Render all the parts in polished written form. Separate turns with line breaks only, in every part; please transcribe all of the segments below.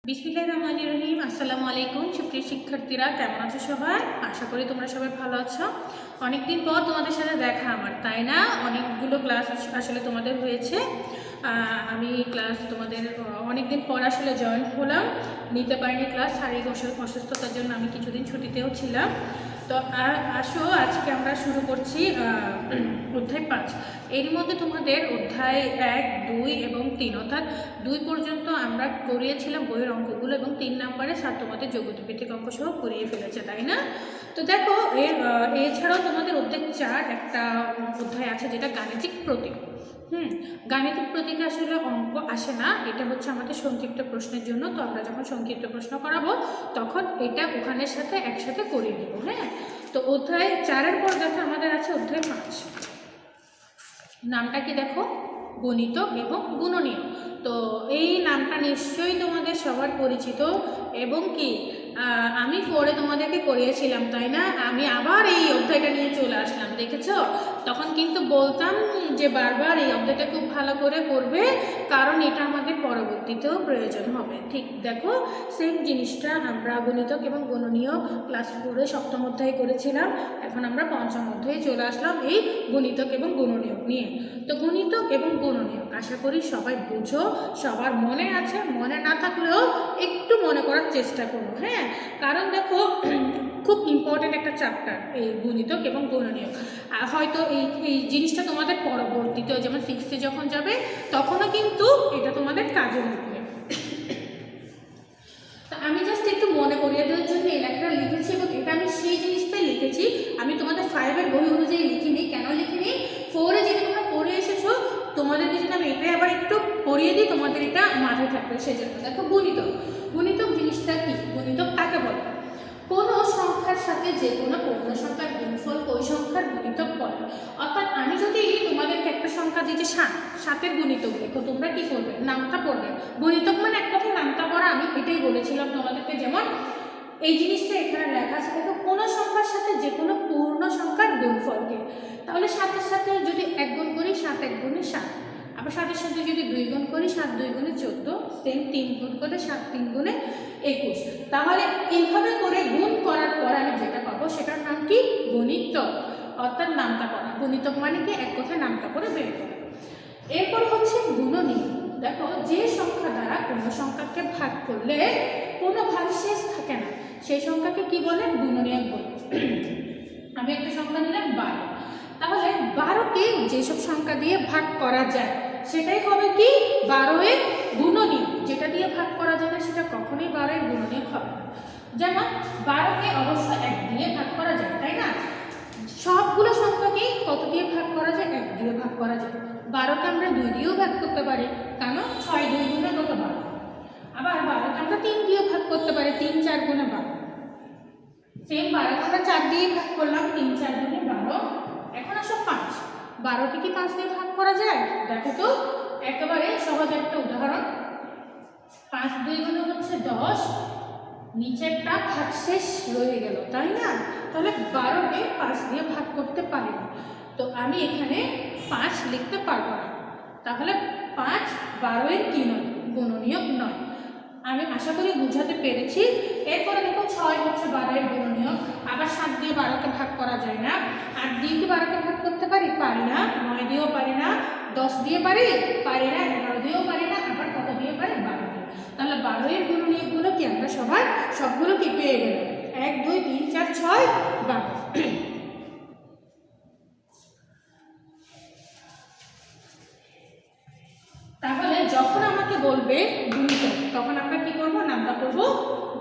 বিসমিল্লাহির রহমানির রহিম। আসসালামু আলাইকুম সুপ্রিয় শিক্ষার্থীরা, কেমন আছো সবাই? আশা করি তোমরা সবাই ভালো আছো। অনেকদিন পর তোমাদের সাথে দেখা আমার, তাই না? অনেকগুলো ক্লাস আসলে তোমাদের হয়েছে। আমি ক্লাস তোমাদের অনেকদিন পর আসলে জয়েন হলাম, নিতে পারিনি ক্লাস, শারীরিক অসুস্থতার জন্য আমি কিছুদিন ছুটিতেও ছিলাম। তো আসো আজকে আমরা শুরু করছি অধ্যায় 5। এর মধ্যে তোমাদের অধ্যায় 1, 2 এবং 3 অর্থাৎ 2 পর্যন্ত আমরা করিয়েছিলাম বইয়ের অঙ্কগুলো এবং 3 নম্বরে স্যার তোমাদের যোগ্যতাভিত্তিক অঙ্ক সহ করিয়ে ফেলেছে, তাই না? তো দেখো এছাড়াও তোমাদের অধ্যায় 4 একটা অধ্যায় আছে যেটা গাণিতিক প্রতীক। গাণিতিক প্রতীকে আসলে অঙ্ক আসে না, এটা হচ্ছে আমাদের সংক্ষিপ্ত প্রশ্নের জন্য। তো আমরা যখন সংক্ষিপ্ত প্রশ্ন করাবো তখন এটা ওখানের সাথে একসাথে করিয়ে দেবো। হ্যাঁ, তো অধ্যায় 4-এর পর দেখো আমাদের আছে অধ্যায় 5। নামটা কি দেখো? গণিতক এবং গুণনীয়ক। তো এই নামটা নিশ্চয়ই তোমাদের সবার পরিচিত এবং কি আমি 4-এ তোমাদেরকে করিয়েছিলাম, তাই না? আমি আবার এই অধ্যায়টা নিয়ে চলে আসলাম, দেখেছো? তখন কিন্তু বলতাম যে বারবার এই অধ্যায়টা খুব ভালো করে করবে, কারণ এটা আমাদের পরবর্তীতেও প্রয়োজন হবে। ঠিক দেখো, সেম জিনিসটা আমরা গণিতক এবং গুণনীয়ক ক্লাস 4-এ 7ম অধ্যায় করেছিলাম। এখন আমরা 5ম অধ্যায়ে চলে আসলাম এই গণিতক এবং গুণনীয়ক নিয়ে। তো গণিতক এবং গুণনীয়ক আশা করি সবাই বুঝো, সবার মনে আছে। মনে না থাকলেও একটু মনে করার চেষ্টা করো। হ্যাঁ, কারণ দেখো খুব ইম্পর্টেন্ট একটা চ্যাপ্টার এই গণিতক এবং গুণনীয়ক। হয়তো এই জিনিসটা তোমাদের পরবর্তীতেও যেমন 6-এ যখন যাবে তখনও কিন্তু এটা তোমাদের কাজে লাগবে। তো আমি জাস্ট একটু মনে করিয়ে দেওয়ার জন্য এই লেখাটা লিখেছি এবং এটা আমি সেই জিনিসটাই লিখেছি। আমি তোমাদের 5-এর বই অনুযায়ী লিখিনি। কেন লিখিনি? 4-এ যেটা তোমরা পড়ে এসেছো তোমাদেরকে যদি আমি এটাই আবার একটু পড়িয়ে দিই তোমাদের এটা মাথায় থাকবে, সেই জন্য। দেখো গণিতক, গণিতক জিনিসটা কি? গণিতক কাকে বলে? কোনো সংখ্যার সাথে যে কোনো পূর্ণ সংখ্যার গুণফল ওই সংখ্যার গণিতক বলে। অর্থাৎ আমি যদি তোমাদেরকে একটা সংখ্যা দিই যে 7-এর গণিতক দেখো, তোমরা কি করবে? নামটা পড়বে। গণিতক মানে এক কথায় নামটা পড়া, আমি এটাই বলেছিলাম তোমাদেরকে। যেমন এই জিনিসটা এখানে লেখা আছে, দেখো কোনো সংখ্যার সাথে যে কোনো পূর্ণ সংখ্যার গুণফলকে। তাহলে 7-এর সাথে যদি 1 গুণ করি 7 1 গুণে 7, আবার 7-এর সাথে যদি 2 গুণ করি 7 2 গুণে 14, সেম 3 গুণ করে 7 3 গুণে 21। তাহলে এইভাবে করে গুণ করার পর আমি যেটা পাবো সেটার নাম কি? গণিতক, অর্থাৎ নামটা পড়া। গণিতক মানে কি? এক কথায় নামটা করে বের করা। এরপর হচ্ছে গুণনীয়ক। দেখো যে সংখ্যা দ্বারা কোনো সংখ্যাকে ভাগ করলে কোনো ভাগশেষ থাকে না সেই সংখ্যাকে কি বলে? গুণনীয়ক বলে। আমি একটা সংখ্যা নিলাম 12, তাহলে 12কে যেসব সংখ্যা দিয়ে ভাগ করা যায় সেটাই হবে কি? 12-এর গুণনীয়ক। যেটা দিয়ে ভাগ করা যায় না সেটা কখনোই 12-এর গুণনীয়ক হবে না। যেমন 12কে অবশ্য 1 দিয়ে ভাগ করা যায়, তাই না? সবগুলো সংখ্যাকে কত দিয়ে ভাগ করা যায়? 1 দিয়ে ভাগ করা যায়। 12কে আমরা 2 দিয়েও ভাগ করতে পারি, কেন? 6 2 গুণে কত? 12। আবার 12কে আমরা 3 দিয়েও ভাগ করতে পারি, 3 4 গুণে 12। সেম 12কে আমরা 4 দিয়ে ভাগ করলাম, 3 4 গুণে 12। এখন আসো 5। 12কে কি 5 দিয়ে ভাগ করা যায়? দেখো তো, একেবারে সহজ একটা উদাহরণ। 5 2 গুণে হচ্ছে 10, নিচে একটা ভাগশেষ রয়ে গেল, তাই না? তাহলে 12কে 5 দিয়ে ভাগ করতে পারি না, তো আমি এখানে 5 লিখতে পারবো না। তাহলে 5 12-এর কি নয়? গুণনীয়ক নয়। আমি আশা করি বুঝাতে পেরেছি। এরপরে দেখো 6 হচ্ছে 12-এর গুণনীয়ক। আবার 7 দিয়ে 12কে ভাগ করা যায় না। 8 দিয়ে কি 12কে ভাগ করতে পারি? পারি না। 9 দিয়েও পারি না। 10 দিয়ে পারি? পারি না। 11 দিয়েও পারি না। আবার কত দিয়ে পারি? 12 দিয়ে। তাহলে 12-এর গুণনীয়কগুলো কি আমরা সবগুলো কি পেয়ে গেলাম? 1 2 3 4 6 12। তাহলে যখন আমাকে বলবে গুণিতক তখন আমরা কি করব? নামটা করব,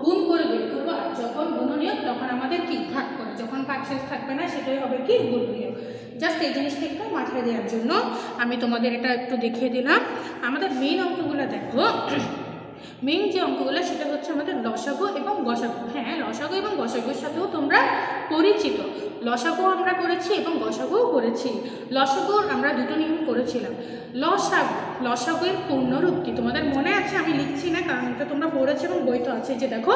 গুণ করে বের করবো। আর যখন গুণনীয়ক তখন আমাদের কি? ভাগ করে। যখন ভাগশেষ থাকবে না সেটাই হবে কি? গুণনীয়ক। জাস্ট এই জিনিসটা একটু মাথায় দেওয়ার জন্য আমি তোমাদের এটা একটু দেখিয়ে দিলাম। আমাদের মেইন অঙ্কগুলো দেখো, মেইন যে অঙ্কগুলো সেটা হচ্ছে আমাদের লসাগু এবং গসাগু। হ্যাঁ, লসাগু এবং গসাগুর সাথেও তোমরা পরিচিত। লসাগু আমরা করেছি এবং গসাগুও করেছি। লসাগুর আমরা দুটো নিয়ম করেছিলাম। লসাগুর পূর্ণরূপ কি তোমাদের মনে আছে? আমি লিখছি না কারণ এটা তোমরা পড়েছো এবং বই তো আছে। যে দেখো,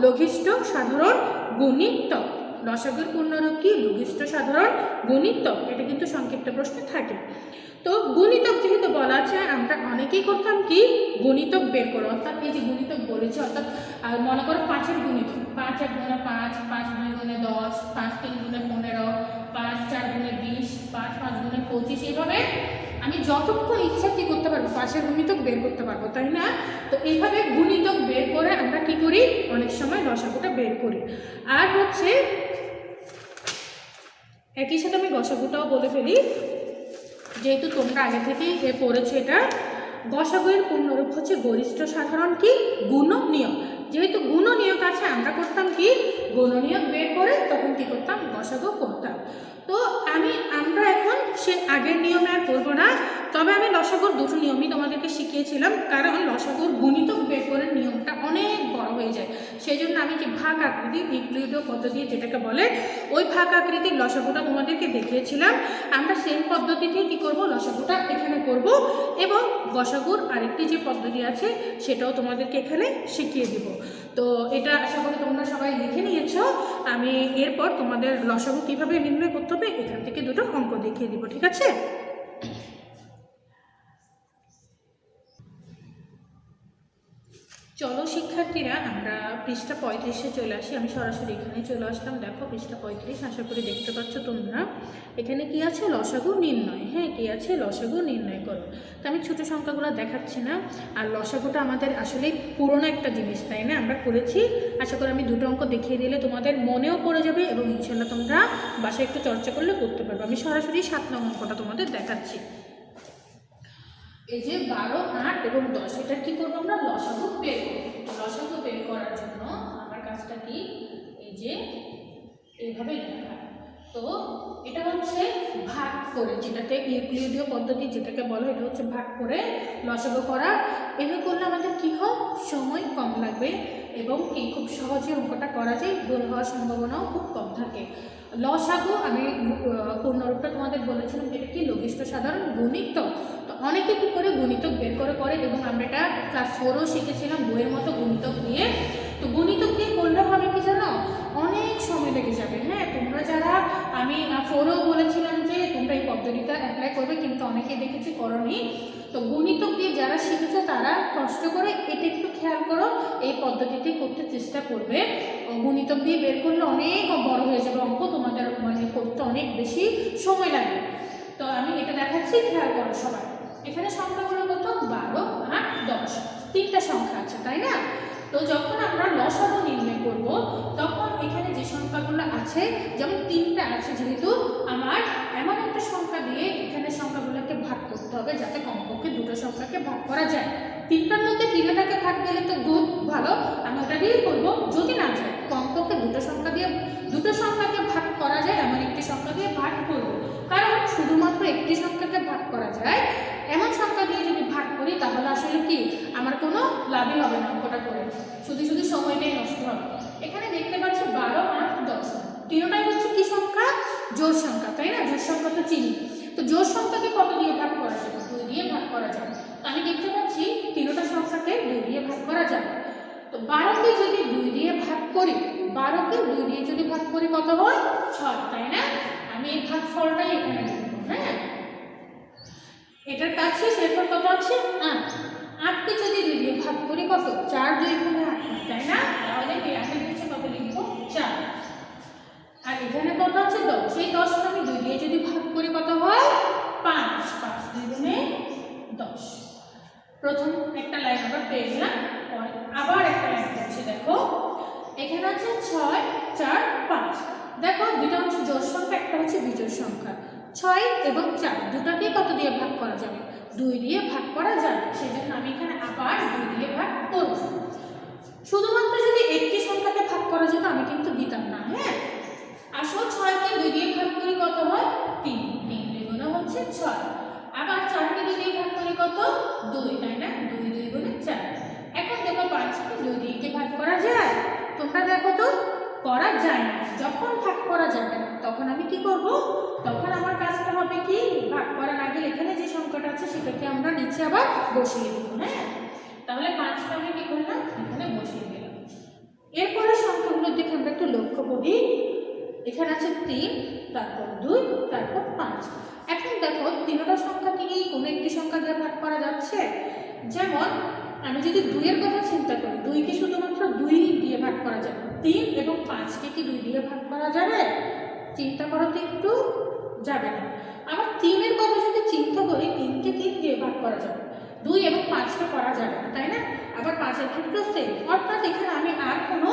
লঘিষ্ঠ সাধারণ গুণিতক। লসাগুর পূর্ণরূপ কি? লঘিষ্ঠ সাধারণ গুণিতক। এটা কিন্তু সংক্ষিপ্ত প্রশ্নে থাকে। তো গুণিতক যেহেতু বলা আছে আমরা অনেকেই করতাম কি গুণিতক বের করো, অর্থাৎ এই যে গুণিতক বলেছে, অর্থাৎ মনে করো 5-এর গুণিতক, 5 1 গুণে 5, 5 2 গুণে 10, 5 3 গুণে 15, 5 4 গুণে 20, 5 5 গুণে 25, এইভাবে আমি যতক্ষণ ইচ্ছা কি করতে পারবো 5-এর গুণিতক বের করতে পারবো, তাই না? তো এইভাবে গুণিতক বের করে আমরা কি করি অনেক সময় লসাগুটা বের করি। আর হচ্ছে একই সাথে আমি গসাগুটাও বলে ফেলি, যেহেতু তোমরা আগে থেকেই পড়েছো এটা। গসাগুয়ের পূর্ণরূপ হচ্ছে গরিষ্ঠ সাধারণ কি গুণনীয়ক। যেহেতু গুণনীয়ক আছে আমরা করতাম কি গুণনীয়ক বের করে তখন কি করতাম গসাগু করতাম। তো আমরা এখন সে আগের নিয়মে আর করবো না, তবে আমি লসাগুর দুটো নিয়মই তোমাদেরকে শিখিয়েছিলাম, কারণ লসাগুর গুণিতক বের করার নিয়মটা অনেক বড় হয়ে যায়। সেই জন্য আমি যে ভাগ আকৃতি ইউক্লিডীয় পদ্ধতি যেটাকে বলে ওই ভাগ আকৃতির লসাগুটা তোমাদেরকে দেখিয়েছিলাম। আমরা সেম পদ্ধতিতেই কী করবো লসাগুটা এখানে করব, এবং গসাগুর আরেকটি যে পদ্ধতি আছে সেটাও তোমাদেরকে এখানে শিখিয়ে দিব। তো এটা আশা করি তোমরা সবাই লিখে নিয়েছো। আমি এরপর তোমাদের লসাগু কীভাবে নির্ণয় করতে হবে এখান থেকে দুটো অঙ্ক দেখিয়ে দিব, ঠিক আছে? চলো শিক্ষার্থীরা আমরা পৃষ্ঠা 35-এ চলে আসি। আমি সরাসরি এখানে চলে আসলাম। দেখো পৃষ্ঠা 35, আশা করি দেখতে পাচ্ছ তোমরা। এখানে কি আছে লসাগু নির্ণয়। হ্যাঁ, কি আছে লসাগু নির্ণয় করো। তো আমি ছোটো সংখ্যাগুলো দেখাচ্ছি না। আর লসাগুটা আমাদের আসলে পুরনো একটা জিনিস, তাই না? আমরা করেছি। আশা করি আমি দুটো অঙ্ক দেখিয়ে দিলে তোমাদের মনেও পড়ে যাবে এবং ইনশাল্লাহ তোমরা বাসায় একটু চর্চা করলে করতে পারবে। আমি সরাসরি 7 নং অঙ্কটা তোমাদের দেখাচ্ছি। এই যে 12, 8 এবং 10 এটা কি করবো আমরা লসাগু বের করব। লসাগু বের করার জন্য আমার কাজটা কি এই যে এইভাবে লেখা। তো এটা হচ্ছে ভাগ করে, যেটাতে ইউক্লিডীয় পদ্ধতি যেটাকে বলো এটা হচ্ছে ভাগ করে লসাগু করা। এভাবে করলে আমাদের কি হয় সময় কম লাগবে এবং কি খুব সহজে অঙ্কটা করা যায়, ভুল হওয়ার সম্ভাবনাও খুব কম থাকে। লসাগু আমি পূর্ণরূপটা তোমাদের বলেছিলাম এটা কি লঘিষ্ঠ সাধারণ গুণিতক। তো অনেকে কী করে গুণিতক বের করে এবং আমরা এটা ক্লাস 4-ও শিখেছিলাম বইয়ের মতো গুণিতক দিয়ে। তো গুণিতক দিয়ে করলে হবে কি জানো অনেক সময় লেগে যাবে। হ্যাঁ, তোমরা যারা আমি 4-এও বলেছিলাম যে তোমরা এই পদ্ধতিটা অ্যাপ্লাই করবে, কিন্তু অনেকে দেখেছি করনি। তো গুণিতক দিয়ে যারা শিখেছো তারা কষ্ট করে এটা একটু খেয়াল করো, এই পদ্ধতিতে করতে চেষ্টা করবে। গুণিতক দিয়ে বের করলে অনেক বড় হয়ে যাবে অঙ্ক, তোমাদের মানে করতে অনেক বেশি সময় লাগবে। তো আমি এটা দেখাচ্ছি, খেয়াল করো সবাই। এখানে সংখ্যাগুলো কত 12, 8, 10 তিনটা সংখ্যা আছে, তাই না? তো যখন আমরা লসাগু নির্ণয় করব তখন এখানে যে সংখ্যাগুলো আছে, যেমন 3টা আছে, যেহেতু আমার এমন একটা সংখ্যা দিয়ে এখানে সংখ্যাগুলোকে ভাগ করতে হবে যাতে কমপক্ষে দুটো সংখ্যাকে ভাগ করা যায়। 3টার মধ্যে 3টাকে ভাগ গেলে তো গুড ভালো, আমি ওটা দিয়েই করবো। যদি না যায় কমপক্ষে দুটো সংখ্যাকে ভাগ করা যায় এমন একটি সংখ্যা দিয়ে ভাগ করব, কারণ শুধুমাত্র একটি সংখ্যাকে ভাগ করা যায় এমন সংখ্যা দিয়ে যদি ভাগ করি তাহলে আসলে কি আমার কোনো লাভই হবে না অঙ্কটা করে, শুধু শুধু সময়টাই নষ্ট হবে। এখানে দেখতে পাচ্ছি 12, 8, 10 তিনটাই হচ্ছে কি সংখ্যা জোড় সংখ্যা, তাই না? জোড় সংখ্যা তো চিনি। তো জোড় সংখ্যাকে কত দিয়ে ভাগ করা যাবে 2 দিয়ে ভাগ করা যাবে। তো আমি দেখতে পাচ্ছি তিনটা সংখ্যাকে 2 দিয়ে ভাগ করা যাবে। তো 12কে যদি 2 দিয়ে ভাগ করি, 12কে 2 দিয়ে যদি ভাগ করি কত হয় 6, তাই না? আমি এই ভাগফলটাই এখানে লিখব। হ্যাঁ, এটার কাছে এরপর কত আছে 8, 8কে যদি 2 দিয়ে ভাগ করি কত 4, 2 গুণে 8, তাই না? তাহলে এই 8 এর নিচে কত লিখব 4। আর এখানে কত আছে 10, এই 10কে আমি 2 দিয়ে যদি ভাগ করি কত হয় 5, 5 2 গুণে 10। প্রথম একটা লাইন আবার পেয়ে গেলাম, আবার একটা লাইন আছে। দেখো এখানে আছে 6, 4, 5। দেখো দুটো হচ্ছে জোড় সংখ্যা, একটা হচ্ছে বিজোড় সংখ্যা। 6 এবং 4 দুটাকে কত দিয়ে ভাগ করা যাবে 2 দিয়ে ভাগ করা যাবে, সেজন্য আমি এখানে আবার 2 দিয়ে ভাগ করব। শুধুমাত্র যদি একটি সংখ্যাকে ভাগ করা যেত আমি কিন্তু দিতাম না। হ্যাঁ, আসলে 6কে 2 দিয়ে ভাগ করি কত হয় 3, 3 দুগুণে হচ্ছে 6। আবার 4কে 2 দিয়ে ভাগ করি কত 2, তাই না? 2 2 গুণে 4। এখন দেখো 5কে 2 দিয়ে কি ভাগ করা যায়? তোমরা দেখো তো করা যায় না। যখন ভাগ করা যাবে না তখন আমি কি করব, তখন আমার কাজটা হবে কি ভাগ করার আগে এখানে যে সংখ্যাটা আছে সেটাকে আমরা নিচে আবার বসিয়ে দেব। হ্যাঁ, তাহলে 5কে আমি কি করলাম এখানে বসিয়ে দিলাম। এরপরে সংখ্যাগুলোর দিকে আমরা একটু লক্ষ্য করি। এখানে আছে 3, তারপর 2, তারপর 5। এখন দেখো তিনটা সংখ্যা কি কোনো একটি সংখ্যা দিয়ে ভাগ করা যাচ্ছে? যেমন আমি যদি 2 এর কথা চিন্তা করি, 2 কে শুধুমাত্র 2 দিয়ে ভাগ করা যাবে। 3 এবং 5 কে কি 2 দিয়ে ভাগ করা যাবে? চিন্তা করো তো একটু, যাবে না। আবার 3 এর কথা যদি চিন্তা করি, 3 কে 3 দিয়ে ভাগ করা যাবে, 2 এবং 5 কে করা যাবে না, তাই না? আবার 5 এর ক্ষেত্রেও সেম। অর্থাৎ এখানে আমি আর কোনো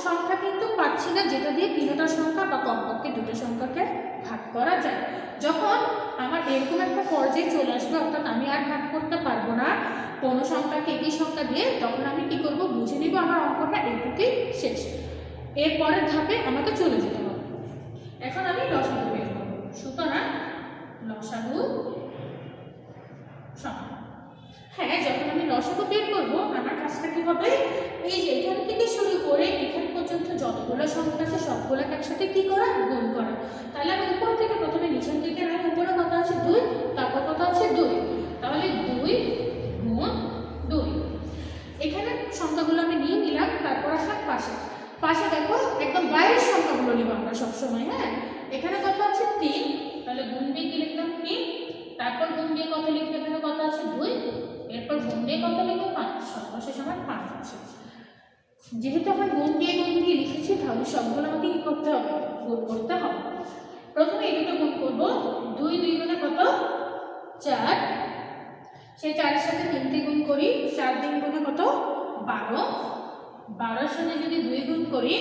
সংখ্যা কিন্তু পাচ্ছি না যেটা দিয়ে তিনটা সংখ্যা বা কমপক্ষে দুটো সংখ্যাকে ভাগ করা যায়। যখন আমার এরকম একটা পর্যায়ে চলে আসবে, অর্থাৎ আমি আর ভাগ করতে পারবো না কোনো সংখ্যাকে একই সংখ্যা দিয়ে, তখন আমি কি করব, বুঝে নিব আমার অঙ্কটা এটুকুই শেষ। এর পরের ধাপে আমাকে চলে যেতে হবে। এখন আমি লসাগু বের করব। সুতরাং লসাগু সমান, হ্যাঁ, যখন আমি লসাগু বের করবো আমার কাজটা কি হবে, এই যে এখান থেকে শুরু করে এখান পর্যন্ত যতগুলো সংখ্যা আছে সবগুলোকে একসাথে কি করা, গুণ করা। তাহলে আমি উপর থেকে প্রথমে নিচের দিকে নাই, উপরে কত আছে 2, তারপর কত আছে 2, তাহলে 2 গুণ 2। এখানে সংখ্যাগুলো আমি নিয়ে নিলাম, তারপর আসলাম পাশে। পাশে দেখো একদম বাইরের সংখ্যাগুলো নিব আমরা সবসময়, হ্যাঁ। এখানে কত আছে 3, তাহলে গুণ দিয়ে কি লিখলাম 3, তারপর গুণ দিয়ে কত লিখলে এখানে কত আছে 2, এরপর গুণ দিয়ে কত লিখবো 5, সর্বশেষ আমার 5 আছে। যেহেতু এখন গুণ দিয়ে লিখেছি, তাহলে সবগুলো আমাকে কি করতে হবে, গুণ করতে হবে। প্রথমে এই দুটো গুণ করবো, 2 2 গুণে কত 4, সেই 4 এর সাথে 3 তে গুণ করি, 4 3 গুণে কত 12, 12 এর সাথে যদি 2 গুণ করি,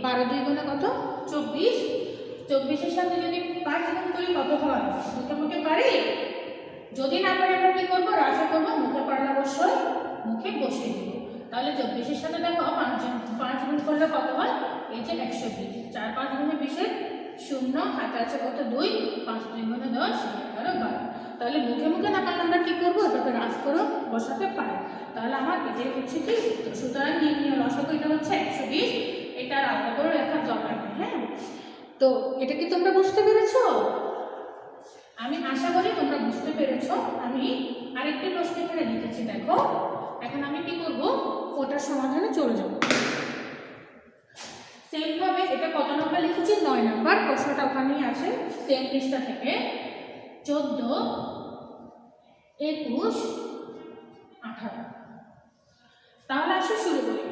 12 2 গুণে কত 24, 24 এর সাথে যদি 5 গুণ করি কত হয়, মুখে মুখে পারি? যদি না পারি আমরা কি করবো, রাশি করবো, মুখে পারলে অবশ্যই মুখে বসিয়ে দিব। তাহলে 24 এর সাথে দেখো 5 গুণ করলে কত হয়, এই যে 120, 4 5 গুণে 20 0, হাতে আছে কত 2, 5 2 গুণে 10, 11 12। তাহলে মুখে মুখে না পারলে আমরা কি করবো, এটাকে রাশ করে বসাতে পারি। তাহলে আমার এটাই হচ্ছে কি উত্তর। সুতরাং নির্ণয় লসাগু এটা হচ্ছে 120, এটা আলাদা করে লেখার দরকার নেই, হ্যাঁ। তো এটা কি তোমরা বুঝতে পেরেছো? আমি আশা করি তোমরা বুঝতে পেরেছো। আমি আরেকটি প্রশ্ন এখানে লিখেছি, দেখো। এখন আমি কি করব, ওটার সমাধানে চলে যাব। সেম ভাবে এটা কত নম্বর লিখেছি, 9 নম্বর প্রশ্নটা ওখানেই আছে, সেম পৃষ্ঠা থেকে। 14 21 18। তাহলে আসো শুরু করি।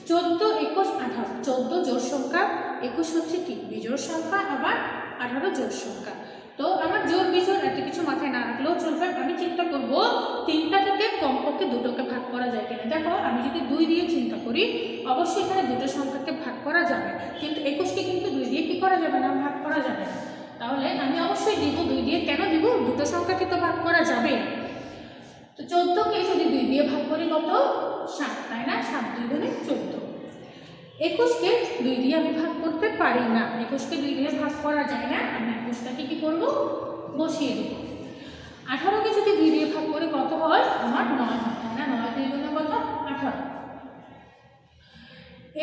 14 21 18, 14 জোড় সংখ্যা, 21 হচ্ছে কি বিজোড় সংখ্যা, আবার 18 জোড় সংখ্যা। তো আমার জোড় বিজোড় এত কিছু মাথায় না রাখলেও চলবে। আমি চিন্তা করব তিনটা থেকে কমপক্ষে দুটোকে ভাগ করা যায় কিনা। দেখো আমি যদি 2 দিয়ে চিন্তা করি, অবশ্যই এখানে দুটো সংখ্যাকে ভাগ করা যাবে, কিন্তু 21কে কিন্তু 2 দিয়ে কি করা যাবে না, ভাগ করা যাবে না। তাহলে আমি অবশ্যই দিব 2 দিয়ে। কেন দিব, দুটো সংখ্যাকে তো ভাগ করা যাবে। তো 14কে যদি 2 দিয়ে ভাগ করি কত 7, তাই না? 7 2 গুণে 14। 21কে 2 দিয়ে আমি ভাগ করতে পারি না, 21কে 2 দিয়ে ভাগ করা যায় না। আমি 21টাকে কি করব, বসিয়ে দেব। 18কে যদি 2 দিয়ে ভাগ করে কত হয়, আমার 9 হয়, তাই না? 9 2 গুণে কত 18।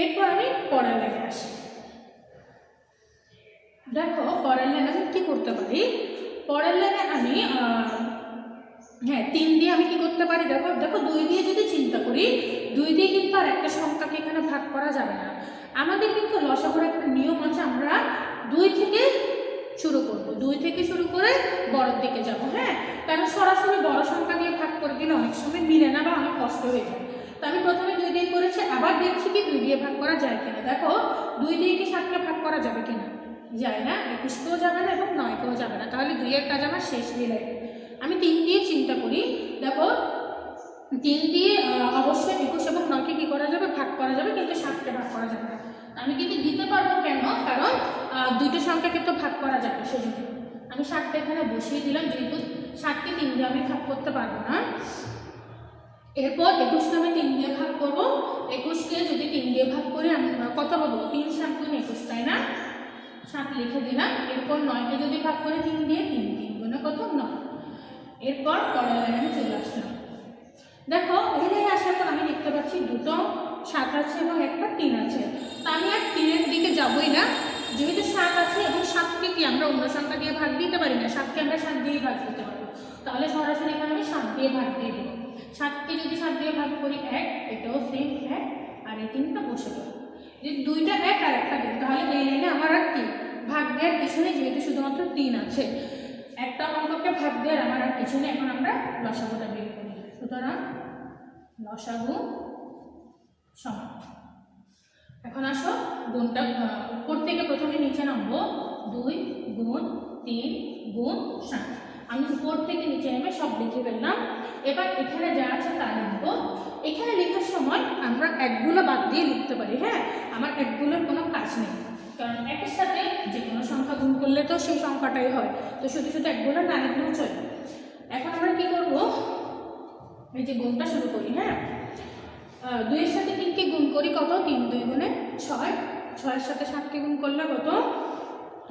এরপর আমি পরের লাইনে আসি। দেখো পরের লাইনে আমি কি করতে পারি, পরের লাইনে আমি হ্যাঁ 3 দিয়ে আমি কি করতে পারি, দেখো দেখো 2 দিয়ে যদি চিন্তা করি, 2 দিয়ে কিন্তু আর একটা সংখ্যাকে এখানে ভাগ করা যাবে না। আমাদের কিন্তু লসাগুর একটা নিয়ম আছে, আমরা 2 থেকে শুরু করব, 2 থেকে শুরু করে বড়র দিকে যাব, হ্যাঁ। কারণ সরাসরি বড় সংখ্যা দিয়ে ভাগ করে দিলে অনেক সময় মিলে না বা অনেক কষ্ট হয়ে যায়। তো আমি প্রথমে 2 দিয়ে করেছি, আবার দেখছি কি 2 দিয়ে ভাগ করা যায় কিনা। দেখো 2 দিয়ে কি 7কে ভাগ করা যাবে কিনা, যায় না। 21কেও যাবে না এবং 9কেও যাবে না। তাহলে 2 এর কাজ আমার শেষ দিলে। আমি 3 দিয়ে চিন্তা করি, দেখো 3 দিয়ে অবশ্যই 21 এবং 9কে কি করা যাবে, ভাগ করা যাবে, কিন্তু 7কে ভাগ করা যাবে না। আমি কিন্তু দিতে পারবো, কেন, কারণ দুটো সংখ্যাকে তো ভাগ করা যাবে, সেজন্য আমি 7টা এখানে বসিয়ে দিলাম, যেহেতু 7কে 3 দিয়ে আমি ভাগ করতে পারবো না। এরপর 21কে আমি 3 দিয়ে ভাগ করব। 21কে যদি 3 দিয়ে ভাগ করি আমি কত পাবো, 3 7 গুণ 21, তাই না? 7 লিখে দিলাম। এরপর 9কে যদি ভাগ করে 3 দিয়ে, 3 3 গুণে কত 9। এরপর পরের লাইনে আমি চলে আসলাম। দেখো এই লাইনে আসার পর আমি দেখতে পাচ্ছি দুটো 7 আছে এবং একটা 3 আছে। তা আমি আর 3-এর দিকে যাবই না, যেহেতু 7 আছে এবং 7কে কি আমরা অন্য সংখ্যা দিয়ে ভাগ দিতে পারি না, 7কে আমরা 7 দিয়ে ভাগ দিতে পারবো। তাহলে সরাসরি এখানে আমি 7 দিয়ে ভাগ দিয়ে দেবো। 7কে যদি 7 দিয়ে ভাগ করি 1, এটাও সেম 1, আর এই 3টা বসে গেল। যে দুইটা এক আর একটা তিন, তাহলে এই লাইনে আমার আর কি ভাগ দেওয়ার কিছু নেই, যেহেতু শুধুমাত্র 3 আছে। একটা অঙ্ককে ভাগ দেওয়ার আমার আর কিছু নেই। এখন আমরা লসাগুটা বের করি। সুতরাং লসাগু সমান, এখন আসো গুণটা উপর থেকে প্রথমে নিচে নামবো। 2 গুণ 3 গুণ 7। আমি উপর থেকে নিচে নেমে সব লিখে ফেললাম। এবার এখানে যা আছে তা লিখবো। এখানে লেখার সময় আমরা একগুলো বাদ দিয়ে লিখতে পারি। হ্যাঁ, আমার একগুলোর কোনো কাজ নেই, কারণ একের সাথে যে কোনো সংখ্যা গুণ করলে তো সেই সংখ্যাটাই হয়, তো শুধু শুধু একগুলো না লিখলেও চলে। এখন আমরা কি করবো, এই যে গুণটা শুরু করি। হ্যাঁ, 2 এর সাথে 3 কে গুণ করি কত, 3 2 গুণে 6, 6 এর সাথে 7 কে গুণ করলে কত,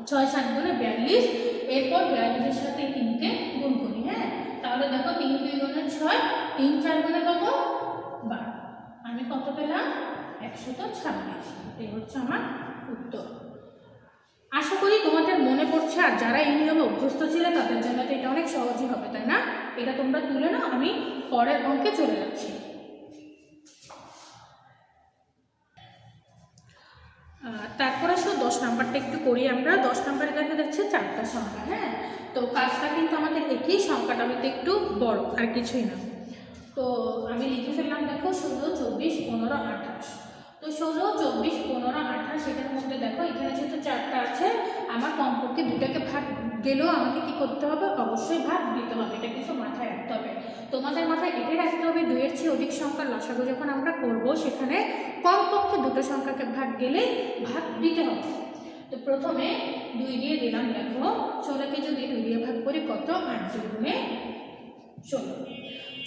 6 7 গুণে 42। এরপর 42 এর সাথে 3 কে গুণ করি। হ্যাঁ, তাহলে দেখো 3 2 গুণে 6, 3 4 গুণে কত, 12। আমি কত পেলাম, 126। এই হচ্ছে আমার উত্তর। আশা করি তোমাদের মনে পড়ছে, আর যারা এই নিয়মে অভ্যস্ত ছিল তাদের জন্য তো এটা অনেক সহজই হবে, তাই না? এটা তোমরা তুলে নাও, আমি পরের অঙ্কে চলে যাচ্ছি। তারপর আসো 10 নাম্বারটা একটু করি আমরা। 10 নাম্বারে দেখা যাচ্ছে 4টা সংখ্যা। হ্যাঁ, তো কাজটা কিন্তু আমাদের একই, সংখ্যাটা হয়তো একটু বড়, আর কিছুই না। তো আমি লিখে ফেললাম, দেখো 16 24 15 28। তো 16 24 15 28, এটার মধ্যে দেখো এখানে যেহেতু 4টা আছে, আমার কমপক্ষে 2টাকে ভাগ গেলেও আমাকে কি করতে হবে, অবশ্যই ভাগ দিতে হবে। এটা কিন্তু মাথায় রাখতে হবে। তোমাদের মাথায় এটাই রাখতে হবে, 2 এর চেয়ে অধিক সংখ্যার লসাগু যখন আমরা করব, সেখানে কমপক্ষে 2টো সংখ্যাকে ভাগ গেলে ভাগ দিতে হবে। তো প্রথমে 2 দিয়ে দিলাম। দেখো 16কে যদি 2 দিয়ে ভাগ করি কত, 8 2 গুণে 16।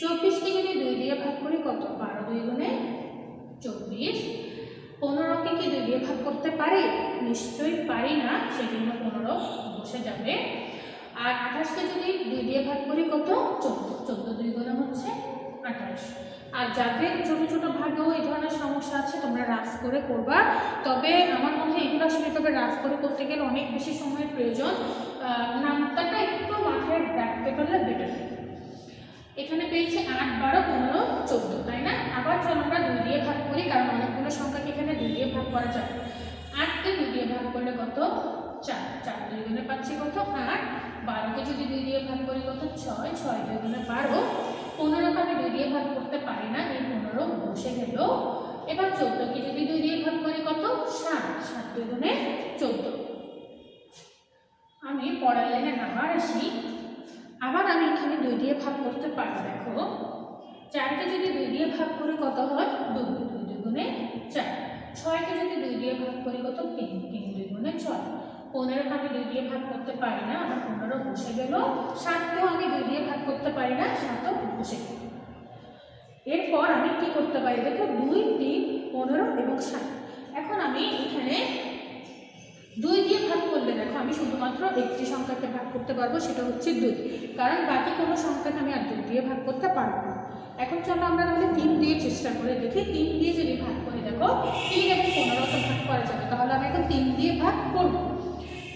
24কে যদি 2 দিয়ে ভাগ করি কত, 12 2 গুণে 24। 15কে কি 2 দিয়ে ভাগ করতে পারি? নিশ্চয়ই পারি না, সেজন্য 15 বসে যাবে। আর 28কে যদি 2 দিয়ে ভাগ করি কত, 14। 14 2 গুণে হচ্ছে 28। আর যাদের ছোট ছোট ভাগেও এই ধরনের সমস্যা আছে, তোমরা রাফ করে করবা। তবে আমার মনে হয় এগুলো আসলে তবে রাফ করে করতে গেলে অনেক বেশি সময়ের প্রয়োজন। নামটাটা একটু মাথায় রাখতে পারলে বেটার। এখানে পেয়েছি 8 12 15 14, তাই না? আবার চলো আমরা 2 দিয়ে ভাগ করি, কারণ অনেকগুলো সংখ্যাকে এখানে 2 দিয়ে ভাগ করা যায়। 8কে 2 দিয়ে ভাগ করলে কত, 4। 4 2 গুণে পাচ্ছি কত, 8। 12কে যদি 2 দিয়ে ভাগ করি কত, 6। 6 2 গুণে 12। 15কে আমি 2 দিয়ে ভাগ করতে পারি না, এই 15 বসে গেল। এবার 14কে যদি 2 দিয়ে ভাগ করি কত, 7। 7 2 গুণে 14। আমি পরের লাইনে আবার আসি। আবার আমি এখানে 2 দিয়ে ভাগ করতে পারি। দেখো 4কে যদি 2 দিয়ে ভাগ করি কত হয়, 2। 2 2 গুণে 4। 6কে যদি 2 দিয়ে ভাগ করি কত, 3। 3 2 গুণে 6। 15কে আমি 2 দিয়ে ভাগ করতে পারি না, আমার 15 বসে গেল। 7কেও আমি 2 দিয়ে ভাগ করতে পারি না, 7ও বসে গেল। এরপর আমি কি করতে পারি, দেখো 2 3 15 এবং 7। এখন আমি এখানে 2 দিয়ে ভাগ করলে দেখো আমি শুধুমাত্র একটি সংখ্যাকে ভাগ করতে পারবো, সেটা হচ্ছে 2, কারণ বাকি কোনো সংখ্যাকে আমি আর 2 দিয়ে ভাগ করতে পারবো না। এখন চলো আমরা তাহলে 3 দিয়ে চেষ্টা করে দেখি। 3 দিয়ে যদি ভাগ করি, দেখো 3 এবং 15কে ভাগ করা যাবে, তাহলে আমি এখন 3 দিয়ে ভাগ করব।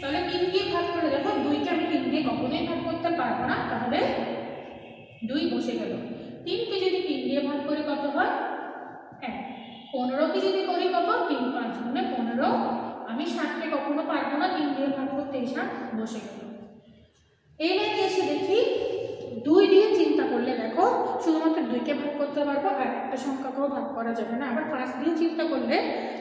তাহলে 3 দিয়ে ভাগ করে দেখো 2কে আমি 3 দিয়ে কখনোই ভাগ করতে পারবো না, তাহলে 2 বসে গেল। 3কে যদি 3 দিয়ে ভাগ করি কত হয়, 1। 15কে যদি করি কত, 3 5 গুণে 15। আমি 7কে কখনো পারবো না, 3 দিয়ে ভাগ করতে, 7 বসে গেল। এই লাইনে এসে দেখি 2 দিয়ে চিন্তা করলে দেখো শুধুমাত্র 2কে ভাগ করতে পারবো, আর একটা সংখ্যাকেও ভাগ করা যাবে না। আবার 5 দিয়ে চিন্তা করলে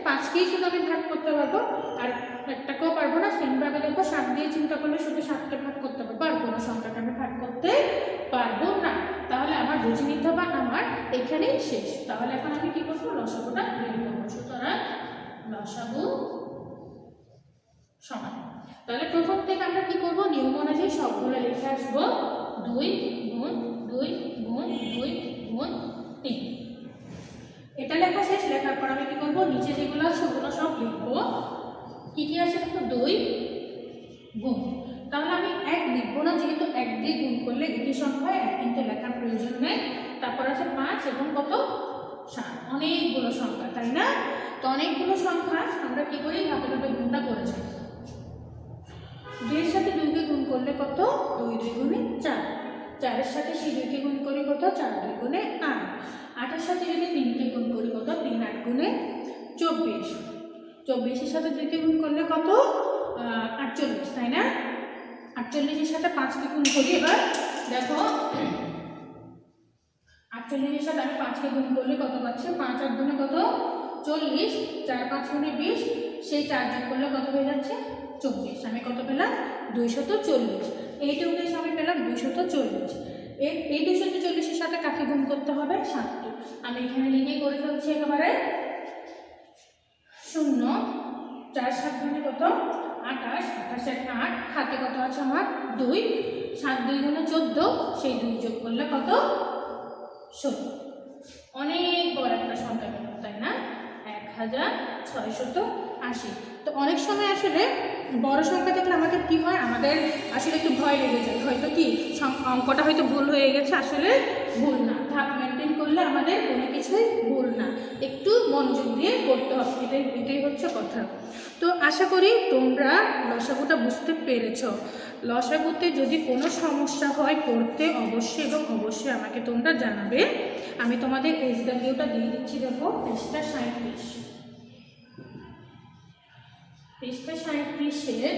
5কেই শুধু আমি ভাগ করতে পারবো, আর একটাকেও পারবো না। সেমভাবে দেখো 7 দিয়ে চিন্তা করলে শুধু 7কে ভাগ করতে পারবো, আর কোনো সংখ্যাকে আমি ভাগ করতে পারবো না। তাহলে আমার বুঝে নিতে হবে আমার এখানেই শেষ। তাহলে এখন আমি কি করবো, লসাগুটা বের করবো। সুতরাং লসাগু সমান, তাহলে প্রথম থেকে আমরা কি করব, নিয়ম অনুযায়ী সবগুলো লিখে আসবো। 2 গুণ 2 গুণ 2 গুণ 3। এটা লেখা শেষ। লেখার পর আমি কি করব, নিচে যেগুলো আছে ওগুলো সব লিখবো। কি কি আছে দেখো, 2 গুণ, তাহলে আমি 1 লিখবো না, যেহেতু 1 দিয়ে গুণ করলে একই সংখ্যা, 1 কিন্তু লেখার প্রয়োজন নেই। তারপর আছে 5 এবং কত, 7। অনেকগুলো সংখ্যা, তাই না? তো অনেকগুলো সংখ্যা আমরা কি করি, ধাপে ধাপে গুণটা করে যাই। 2 এর সাথে 2কে গুণ করলে কত, 2 2 গুণে 4। 4 এর সাথে সেই 2কে গুণ করি কত, 4 2 গুণে 8। 8 এর সাথে যদি 3কে গুণ করি কত, 3 8 গুণে 24। 24-এর সাথে 2কে গুণ করলে কত? 48, তাই না? 48-এর সাথে 5কে গুণ করি। এবার দেখো 48-এর সাথে আমি 5কে গুণ করলে কত পাচ্ছি? 5 আর 2 কত? 40, 4 5 গুণে 20, সেই 4 যোগ করলে কত হয়ে যাচ্ছে? 24। আমি কত পেলাম? 240। এইটুকু এসে আমি পেলাম 240। এই 240-এর সাথে কাকে গুণ করতে হবে? 7কে। আমি এখানে লিখে করে ফেলছি একেবারে 0, 4 7 গুণে কত? 28, 28 8, হাতে কত আছে আমার? 2, 7 2 গুণে 14, সেই 2 যোগ করলে কত? 16। অনেক বড় একটা সংখ্যা পেলাম, তাই না? 1680। তো অনেক সময় আসলে বড় সংখ্যা দেখলে আমাদের কি হয়? আমাদের আসলে একটু ভয় লেগে যায়, হয়তো কি অঙ্কটা হয়তো ভুল হয়ে গেছে। আসলে ভুল না, ধাপ মেনটেন করলে আমাদের কোনো কিছুই ভুল না, একটু মনোযোগ দিয়ে করতে হবে, এটাই হচ্ছে কথা। তো আশা করি তোমরা লসাগুটা বুঝতে পেরেছ। লসাগুতে যদি কোনো সমস্যা হয় করতে অবশ্যই এবং অবশ্যই আমাকে তোমরা জানাবে। আমি তোমাদের SWটা দিয়ে দিচ্ছি। দেখো পৃষ্ঠা 37, পৃষ্ঠা 37-এর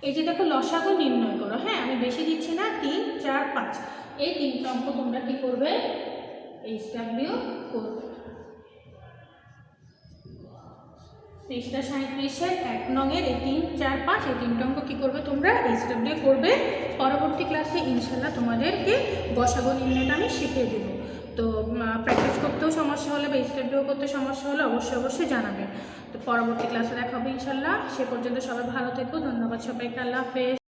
এই যে দেখো লসাগু নির্ণয় করো। হ্যাঁ, আমি বেশি দিচ্ছি না, 3 4 5, এই 3টা অঙ্ক তোমরা কি করবে? SW করবে। পৃষ্ঠা 37-এর 1 নংয়ের এই 3 4 5 এই 3টা অঙ্ক কি করবে তোমরা? SW করবে। পরবর্তী ক্লাসে ইনশাল্লাহ তোমাদেরকে লসাগু নির্ণয়টা আমি শিখিয়ে দেবো। তো প্র্যাকটিস করতেও সমস্যা হলে বা SW করতে সমস্যা হলে অবশ্যই জানাবে। তো পরবর্তী ক্লাসে দেখা হবে ইনশাল্লাহ। সে পর্যন্ত সবাই ভালো থেকো। ধন্যবাদ সবাইকে। আল্লাহ হাফেজ।